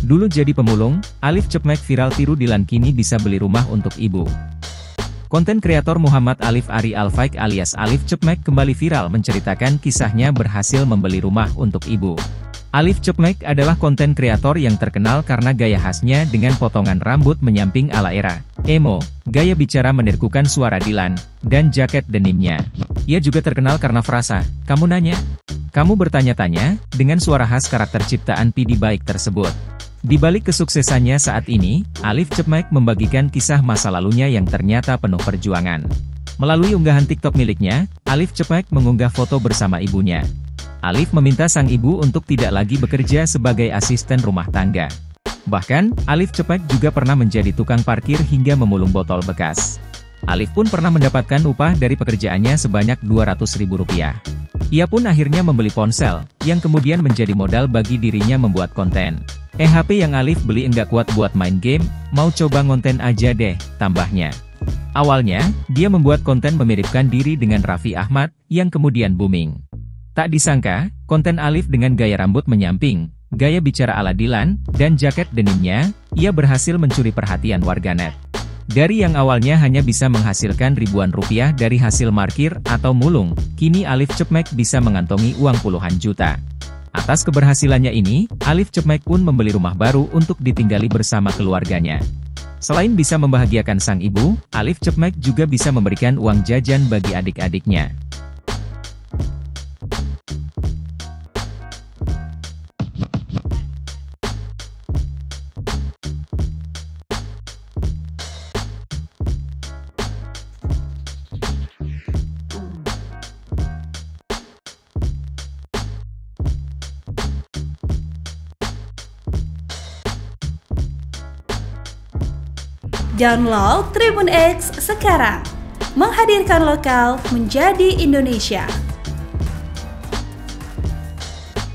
Dulu jadi pemulung, Alif Cepmek viral tiru Dilan kini bisa beli rumah untuk ibu. Konten kreator Muhammad Alif Ari Alfaik alias Alif Cepmek kembali viral menceritakan kisahnya berhasil membeli rumah untuk ibu. Alif Cepmek adalah konten kreator yang terkenal karena gaya khasnya dengan potongan rambut menyamping ala era emo, gaya bicara menirukan suara Dilan, dan jaket denimnya. Ia juga terkenal karena frasa, "Kamu nanya? Kamu bertanya-tanya," dengan suara khas karakter ciptaan PD Baik tersebut. Di balik kesuksesannya saat ini, Alif Cepmek membagikan kisah masa lalunya yang ternyata penuh perjuangan. Melalui unggahan TikTok miliknya, Alif Cepmek mengunggah foto bersama ibunya. Alif meminta sang ibu untuk tidak lagi bekerja sebagai asisten rumah tangga. Bahkan, Alif Cepmek juga pernah menjadi tukang parkir hingga memulung botol bekas. Alif pun pernah mendapatkan upah dari pekerjaannya sebanyak Rp200.000. Ia pun akhirnya membeli ponsel, yang kemudian menjadi modal bagi dirinya membuat konten. HP yang Alif beli enggak kuat buat main game, mau coba ngonten aja deh, tambahnya. Awalnya, dia membuat konten memiripkan diri dengan Raffi Ahmad, yang kemudian booming. Tak disangka, konten Alif dengan gaya rambut menyamping, gaya bicara ala Dilan, dan jaket denimnya, ia berhasil mencuri perhatian warganet. Dari yang awalnya hanya bisa menghasilkan ribuan rupiah dari hasil parkir atau mulung, kini Alif Cepmek bisa mengantongi uang puluhan juta. Atas keberhasilannya ini, Alif Cepmek pun membeli rumah baru untuk ditinggali bersama keluarganya. Selain bisa membahagiakan sang ibu, Alif Cepmek juga bisa memberikan uang jajan bagi adik-adiknya. Download Tribun X sekarang, menghadirkan lokal menjadi Indonesia.